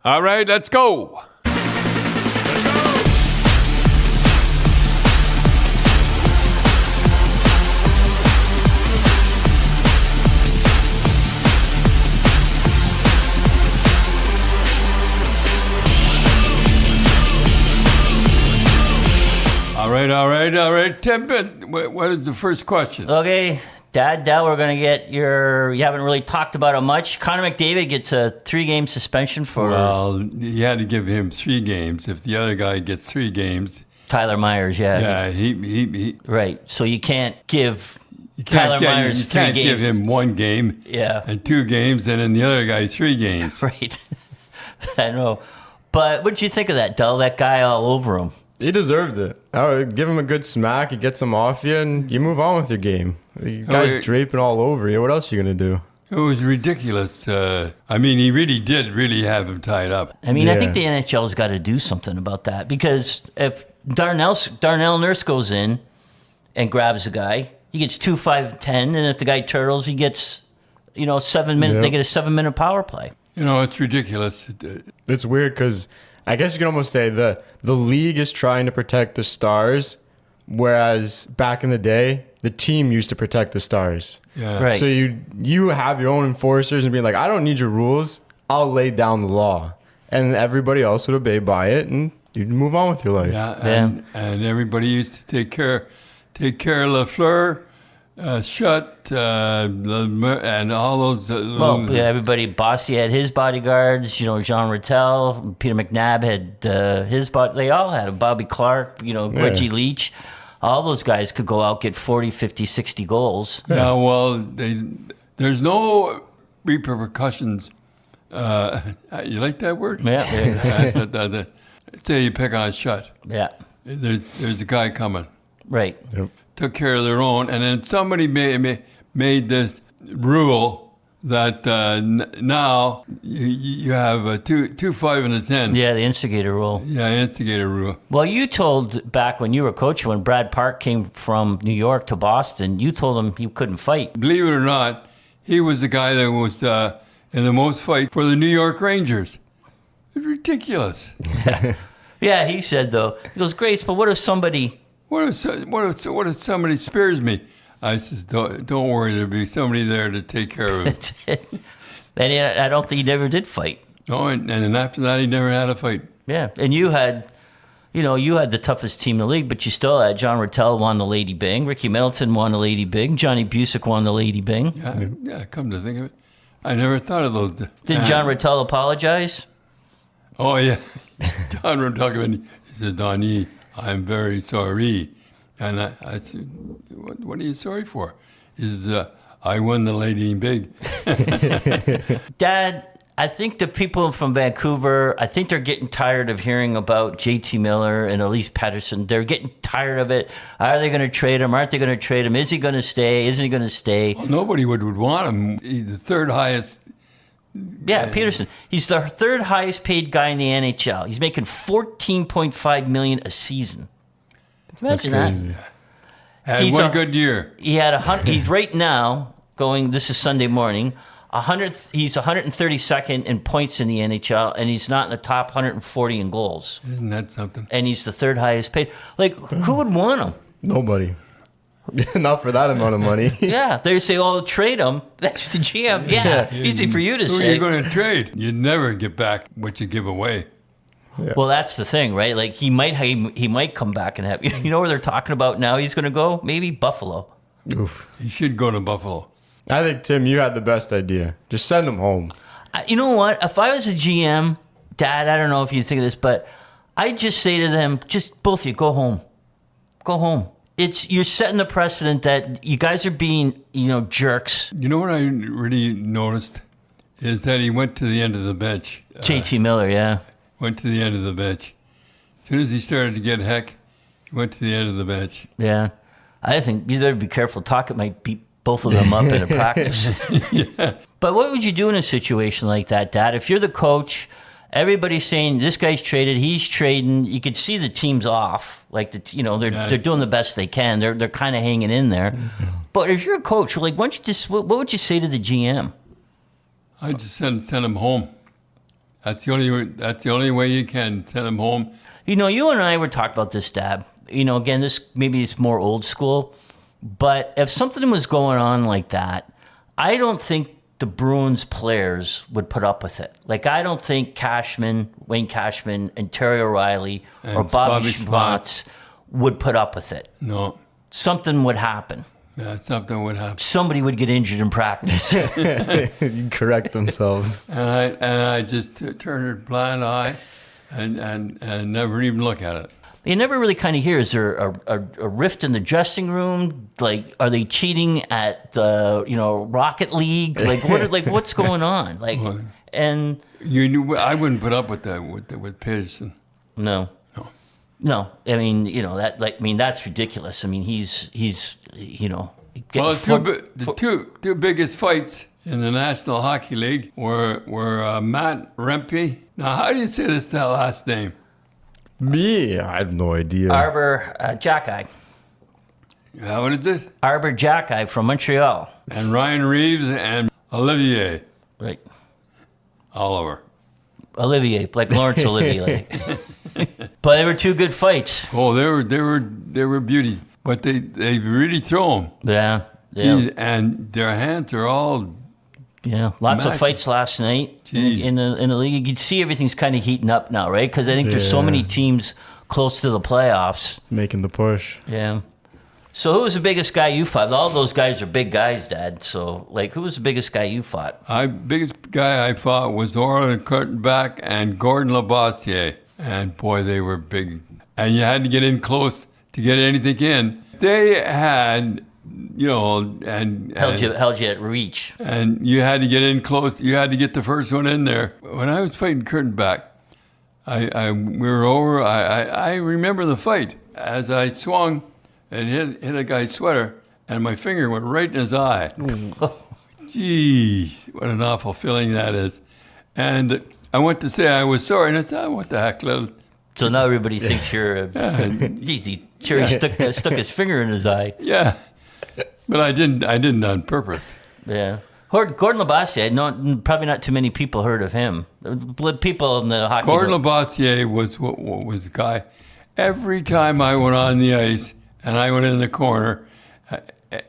All right, let's go. All right. Tim, what is the first question? Okay, Dad, we're going to get you haven't really talked about it much. Connor McDavid gets a 3-game suspension for... Well, you had to give him 3 games. If the other guy gets 3 games... Tyler Myers, yeah. Yeah, he right, so you can't give Tyler Myers 3 games. You can't give him 1 game and 2 games, and then the other guy 3 games. Right. I know. But what did you think of that, Dull? That guy all over him. He deserved it. I would give him a good smack, he gets him off you, and you move on with your game. The guy's draping all over you. What else are you going to do? It was ridiculous. I mean, he did have him tied up. I mean, I think the NHL's got to do something about that, because if Darnell Nurse goes in and grabs a guy, he gets 2, 5, 10, and if the guy turtles, he gets, 7 minutes. They get a 7-minute power play. It's ridiculous. It's weird because I guess you can almost say the league is trying to protect the stars, whereas back in the day, the team used to protect the stars. Yeah. Right. So you have your own enforcers and be like, I don't need your rules. I'll lay down the law. And everybody else would obey by it, and you'd move on with your life. Yeah, and everybody used to take care of Lafleur, Schutt, and all those. Everybody. Bossy had his bodyguards. Jean Rattel, Peter McNabb had his body. They all had Bobby Clark. Reggie Leach. All those guys could go out, get 40, 50, 60 goals. Yeah, well, there's no repercussions. You like that word? Yeah. Say you pick on Schutt. Yeah. There's a guy coming. Right. Yep. Took care of their own, and then somebody made this rule that now you have a 2, 5, and a 10. Yeah, the Instigator rule. Yeah, Instigator rule. Well, you told back when you were coaching, when Brad Park came from New York to Boston, you told him he couldn't fight. Believe it or not, he was the guy that was in the most fight for the New York Rangers. It's ridiculous. Yeah, he said though. He goes, Grace, but what if somebody spears me? I says, don't worry, there'll be somebody there to take care of it. And I don't think he never did fight. No, and after that, he never had a fight. Yeah, and you had the toughest team in the league, but you still had John Rattel won the Lady Byng, Ricky Middleton won the Lady Byng, Johnny Busick won the Lady Byng. Yeah, come to think of it, I never thought of those. Did John Rattel apologize? Oh, yeah. John Rattel came in, he said, Donnie, I'm very sorry. And I said, what are you sorry for? He says, I won the Lady Big. Dad, I think the people from Vancouver, I think they're getting tired of hearing about JT Miller and Elise Pettersson. They're getting tired of it. Are they going to trade him? Aren't they going to trade him? Is he going to stay? Isn't he going to stay? Well, nobody would want him. He's the 3rd highest. Yeah, Peterson. He's the 3rd highest paid guy in the NHL. He's making $14.5 million a season. Imagine that. Had one good year. He had he's right now going. This is Sunday morning. He's 132nd in points in the NHL, and he's not in the top 140 in goals. Isn't that something? And he's the 3rd highest paid. Like, who would want him? Nobody. Not for that amount of money. Yeah, they say, "Oh, trade him." That's the GM. Yeah, easy for you to say. Who are you going to trade? You'd never get back what you give away. Yeah. Well, that's the thing, right? Like he might come back and have. You know where they're talking about now? He's going to go maybe Buffalo. Oof. He should go to Buffalo. I think, Tim, you had the best idea. Just send him home. You know what? If I was a GM, Dad, I don't know if you think of this, but I'd just say to them, just both of you, go home. Go home. You're setting the precedent that you guys are being, jerks. You know what I really noticed is that he went to the end of the bench. JT Miller, yeah. Went to the end of the bench. As soon as he started to get heck, he went to the end of the bench. Yeah. I think you better be careful. Talk might beat both of them up in a practice. Yeah. But what would you do in a situation like that, Dad? If you're the coach, everybody's saying this guy's traded, he's trading. You could see the team's off. Like they're doing the best they can. They're kind of hanging in there. Mm-hmm. But if you're a coach, like, what would you say to the GM? I'd just send him home. That's the only way you can send him home. You and I were talking about this, Dad. Again, this maybe it's more old school, but if something was going on like that, I don't think the Bruins players would put up with it. Like, I don't think Wayne Cashman, and Terry O'Reilly, or Bobby Schwartz would put up with it. No. Something would happen. Yeah, something would happen. Somebody would get injured in practice. Correct themselves. And I just turned a blind eye and never even look at it. You never really kind of hear, is there a rift in the dressing room? Like, are they cheating at the, Rocket League? Like, what's going on? Like, and I wouldn't put up with that with Peterson. No. I mean, that's ridiculous. I mean, he's Well, the two biggest fights in the National Hockey League were Matt Rempe. Now, how do you say that last name? Me? I have no idea. Arbor Jackeye. Yeah, what is it? Arbor Jackeye from Montreal. And Ryan Reeves and Olivier. Right. Olivier, like Laurence Olivier. But they were two good fights. Oh, they were beauty. But they really throw them. Yeah. Jeez, and their hands are all. Yeah, lots of fights last night in the league. You can see everything's kind of heating up now, right? Because I think there's so many teams close to the playoffs. Making the push. Yeah. So who was the biggest guy you fought? All those guys are big guys, Dad. So, who was the biggest guy you fought? Biggest guy I fought was Orlin Kurtenbach and Gordon Labossiere. And boy, they were big. And you had to get in close to get anything in. They had... held you at reach, and you had to get in close. You had to get the first one in there. When I was fighting Kurtenbach, we were over. I remember the fight as I swung and hit a guy's sweater, and my finger went right in his eye. Jeez, what an awful feeling that is. And I went to say I was sorry, and I said, "What the heck, little." So now everybody thinks you're. Geez, he stuck his finger in his eye. Yeah. But I didn't on purpose. Yeah. Gordon Labossiere, probably not too many people heard of him. People in the hockey. Gordon Labossiere was the guy. Every time I went on the ice and I went in the corner,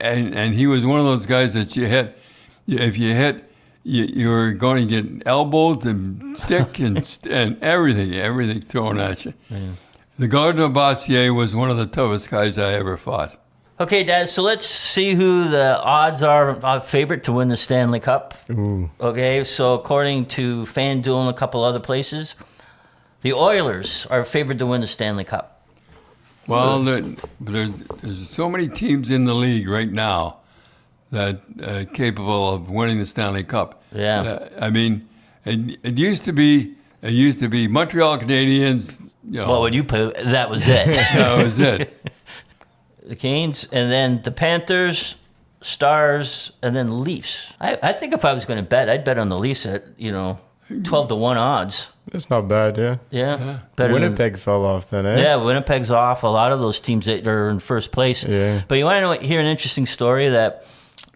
and he was one of those guys that you hit. If you hit, you were going to get elbows and stick and everything thrown at you. Yeah. The Gordon Labossiere was one of the toughest guys I ever fought. Okay, Dad, so let's see who the odds are favorite to win the Stanley Cup. Ooh. Okay, so according to FanDuel and a couple other places, the Oilers are favored to win the Stanley Cup. Well, there's so many teams in the league right now that are capable of winning the Stanley Cup. Yeah. I mean, it used to be Montreal Canadiens. Well, when you put that was it. That was it. The Canes, and then the Panthers, Stars, and then the Leafs. I think if I was going to bet, I'd bet on the Leafs at 12-1 odds. That's not bad, yeah. Yeah. Winnipeg fell off then, eh? Yeah, Winnipeg's off. A lot of those teams that are in first place. Yeah. But you want to hear an interesting story that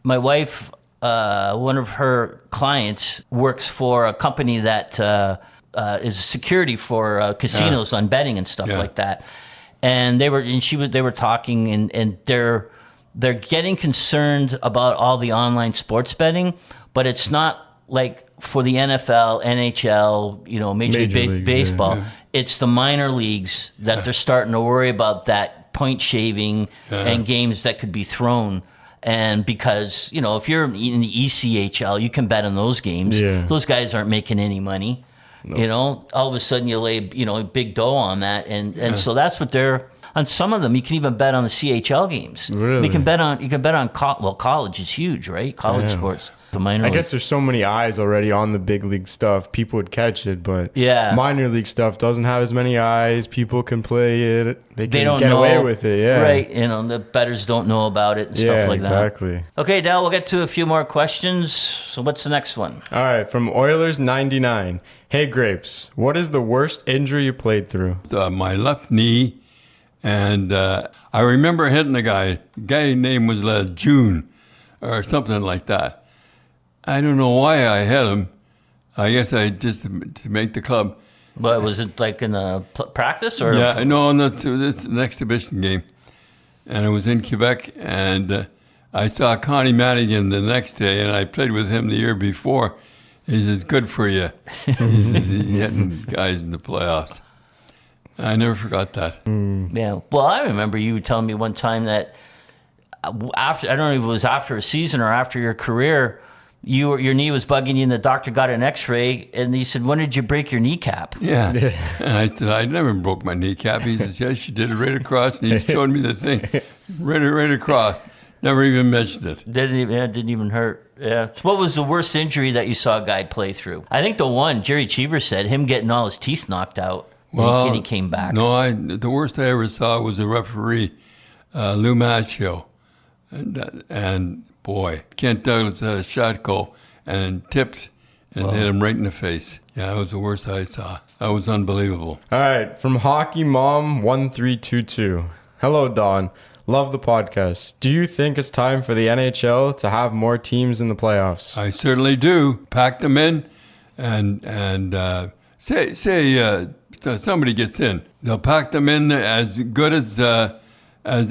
my wife, one of her clients, works for a company that is security for casinos on betting and stuff like that. And they were talking, and they're getting concerned about all the online sports betting, but it's not like for the NFL, NHL, Major League Baseball. Yeah. It's the minor leagues that they're starting to worry about that point shaving and games that could be thrown. And because if you're in the ECHL, you can bet on those games. Yeah. Those guys aren't making any money. Nope. All of a sudden you lay, big dough on that. And so that's what they're, on some of them, you can even bet on the CHL games. Really? You can bet on, college is huge, right? College sports. The minor league. Guess there's so many eyes already on the big league stuff. People would catch it, but minor league stuff doesn't have as many eyes. People can play it. They can get away with it, Right. The bettors don't know about it and stuff like exactly. that. Okay, Dal, we'll get to a few more questions. So what's the next one? All right, from Oilers 99. Hey, Grapes, what is the worst injury you played through? My left knee, and I remember hitting a guy. The guy's name was June or something like that. I don't know why I hit him, I guess I just to make the club. But was it like in a practice or? Yeah, no, this is an exhibition game, and it was in Quebec, and I saw Connie Madigan the next day, and I played with him the year before. He says, "Good for you." He's getting guys in the playoffs. I never forgot that. Yeah. Well, I remember you telling me one time that after, I don't know if it was after a season or after your career, your knee was bugging you and the doctor got an x-ray and he said, "When did you break your kneecap?" Yeah. And I said, "I never broke my kneecap." He says, "Yes, you did it right across." And he showed me the thing right across. Never even mentioned it. Didn't even hurt. Yeah. So what was the worst injury that you saw a guy play through? I think the one Jerry Cheever said, him getting all his teeth knocked out. Well, and he came back. No, the worst I ever saw was a referee, Lou Macchio. And boy, Kent Douglas had a shot go and tipped and hit him right in the face. Yeah, it was the worst I saw. That was unbelievable. All right, from Hockey Mom 1322. Hello, Don. Love the podcast. Do you think it's time for the NHL to have more teams in the playoffs? I certainly do. Pack them in, and say somebody gets in, they'll pack them in as good as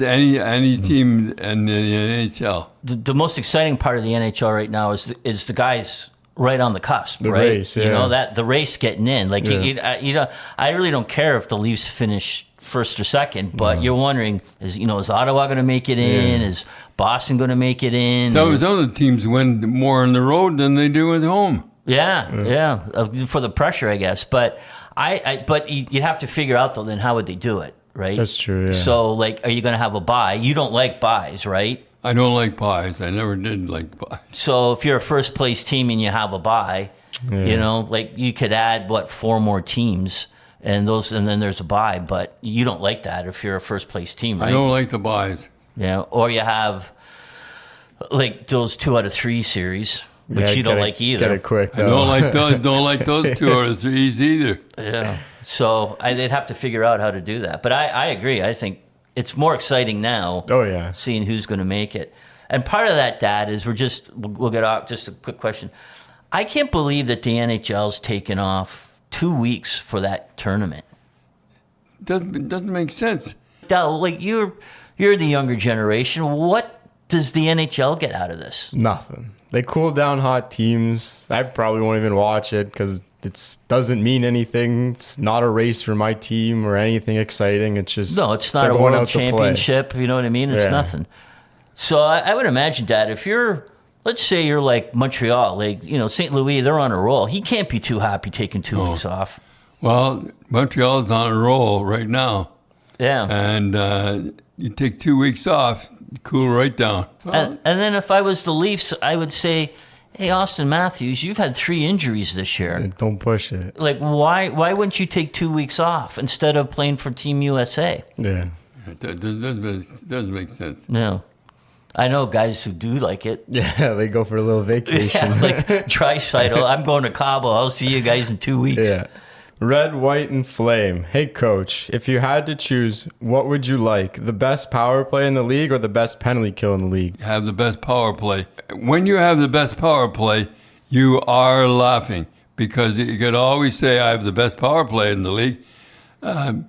any team in the NHL. The most exciting part of the NHL right now is the guys right on the cusp, the right? Race, yeah. You know, that the race getting in. Like Yeah. I really don't care if the Leafs finish first or second, but you're wondering, is Ottawa going to make it in? Is Boston going to make it in? Some other teams win more on the road than they do at home. Yeah, for the pressure, I guess. But but you have to figure out though, then how would they do it, right? That's true. Yeah. So like, are you going to have a bye? You don't like byes, right? I don't like buys. I never did like buys. So if you're a first place team and you have a bye, like you could add 4 more teams. And then there's a bye, but you don't like that if you're a first place team, right? I don't like the buys. Yeah, or you have like those 2 out of 3 series, which you don't like either. Get it quick. I don't like those 2 out of 3s either. Yeah, so they'd have to figure out how to do that. But I agree. I think it's more exciting now. Oh yeah, seeing who's going to make it. And part of that, Dad, is we'll get off. Just a quick question. I can't believe that the NHL's taken off 2 weeks for that tournament. Doesn't make sense. Del, like you're the younger generation. What does the NHL get out of this? nothing. They cool down hot teams. I probably won't even watch it because it doesn't mean anything. It's not a race for my team or anything exciting. It's just it's not they're a going world out to play. championship. You know what I mean? It's Yeah. nothing. So I would imagine, Dad, if let's say you're like Montreal, like St. Louis, they're on a roll. He can't be too happy taking 2 weeks off. Well, Montreal's on a roll right now. Yeah. And you take 2 weeks off, cool right down. And then if I was the Leafs, I would say, hey, Austin Matthews, you've had 3 injuries this year. Don't push it. Like, why wouldn't you take 2 weeks off instead of playing for Team USA? Yeah. It doesn't make sense. No. I know guys who do like it. Yeah, they go for a little vacation. Yeah, like Draisaitl, I'm going to Cabo. I'll see you guys in 2 weeks. Yeah. Red, white, and flame. Hey, coach, if you had to choose, what would you like? The best power play in the league or the best penalty kill in the league? Have the best power play. When you have the best power play, you are laughing because you could always say, I have the best power play in the league. The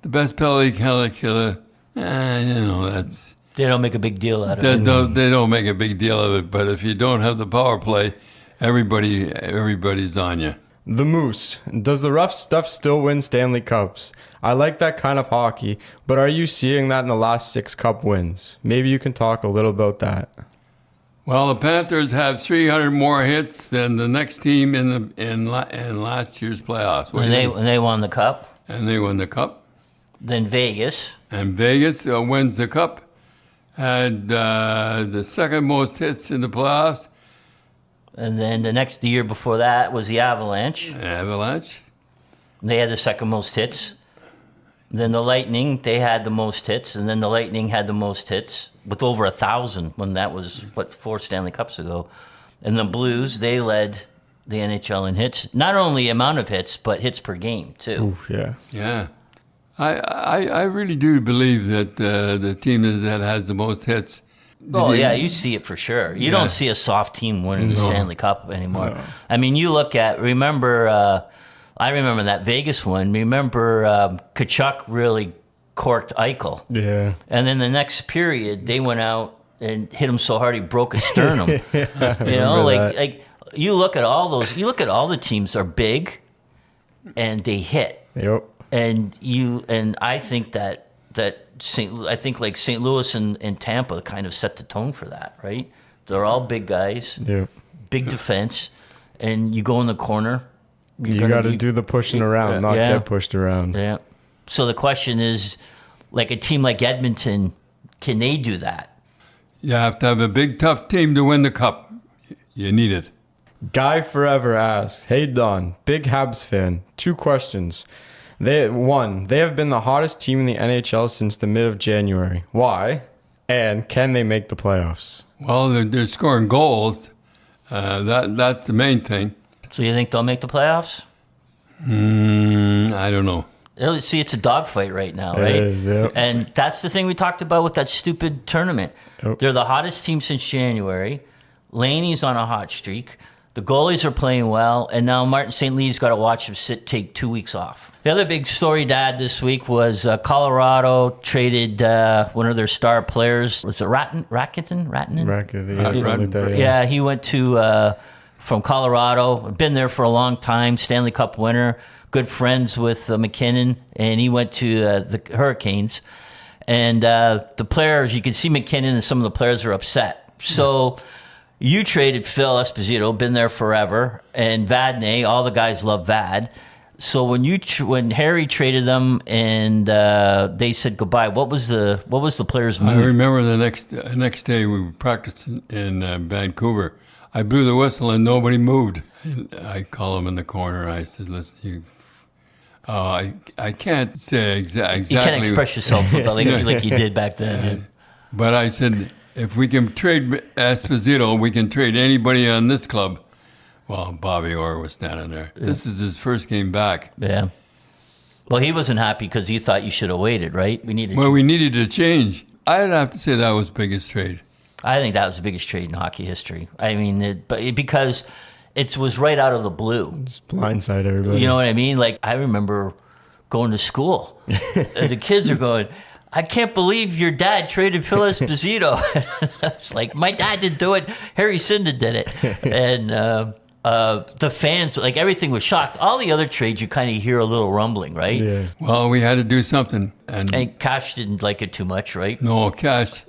best penalty killer, that's... They don't make a big deal out of it. They don't make a big deal of it, but if you don't have the power play, everybody's on you. The Moose. Does the rough stuff still win Stanley Cups? I like that kind of hockey, but are you seeing that in the last 6 cup wins? Maybe you can talk a little about that. Well, the Panthers have 300 more hits than the next team in last year's playoffs. When they won the Cup. And they won the Cup. Then Vegas. And Vegas wins the Cup. Had the second most hits in the playoffs. And then the year before that was the Avalanche. Avalanche. They had the second most hits. Then the Lightning, they had the most hits. And then the Lightning had the most hits with over 1,000 when that was, 4 Stanley Cups ago. And the Blues, they led the NHL in hits. Not only amount of hits, but hits per game, too. Ooh, yeah. Yeah. I really do believe that the team that has the most hits Oh, yeah, you see it for sure. You don't see a soft team winning the Stanley Cup anymore. No. I mean, you look at, I remember that Vegas one. Remember Kachuk really corked Eichel. Yeah. And then the next period, they went out and hit him so hard he broke his sternum. Like you look at all those, you look at all the teams are big and they hit. Yep. And I think that like St. Louis and Tampa kind of set the tone for that, right? They're all big guys, big defense, and you go in the corner. You got to do the pushing around, not get pushed around. Yeah. So the question is, like a team like Edmonton, can they do that? You have to have a big, tough team to win the Cup. You need it. Guy Forever asks, "Hey Don, big Habs fan. 2 questions. They have been the hottest team in the NHL since the mid of January. Why? And can they make the playoffs?" Well, they're scoring goals. That's the main thing. So you think they'll make the playoffs? I don't know. See, it's a dogfight right now, right? It is, yep. And that's the thing we talked about with that stupid tournament. Yep. They're the hottest team since January. Laney's on a hot streak. The goalies are playing well, and now Martin St. Lee's got to watch him take 2 weeks off. The other big story, Dad, this week was Colorado traded one of their star players. Was it Rakkinen? Yeah, he went to from Colorado. Been there for a long time. Stanley Cup winner. Good friends with McKinnon, and he went to the Hurricanes. And the players, you can see McKinnon and some of the players are upset. So. You traded Phil Esposito, been there forever, and Vadnais. All the guys love Vad. So when Harry traded them and they said goodbye, what was the players' mood? I remember the next day we practiced in Vancouver. I blew the whistle and nobody moved. And I called him in the corner. I said, "Listen, I can't say exactly. You can't express yourself like you did back then." But I said, if we can trade Esposito, we can trade anybody on this club. Well, Bobby Orr was standing there. Yeah. This is his first game back. Yeah. Well, he wasn't happy because he thought you should have waited, right? We needed a change. I'd have to say that was the biggest trade. I think that was the biggest trade in hockey history. I mean, because it was right out of the blue. Just blindside everybody. You know what I mean? Like, I remember going to school. And the kids are going, "I can't believe your dad traded Phil Esposito." It's like, my dad didn't do it. Harry Sinden did it. And the fans, like, everything was shocked. All the other trades, you kind of hear a little rumbling, right? Yeah. Well, we had to do something. And Cash didn't like it too much, right? No, Cash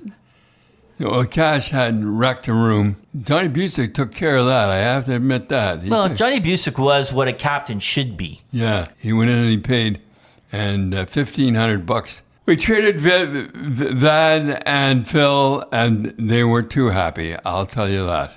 had wrecked a room. Johnny Busick took care of that. I have to admit that. Johnny Busick was what a captain should be. Yeah. He went in and he paid and $1,500. We traded Vad and Phil, and they weren't too happy. I'll tell you that.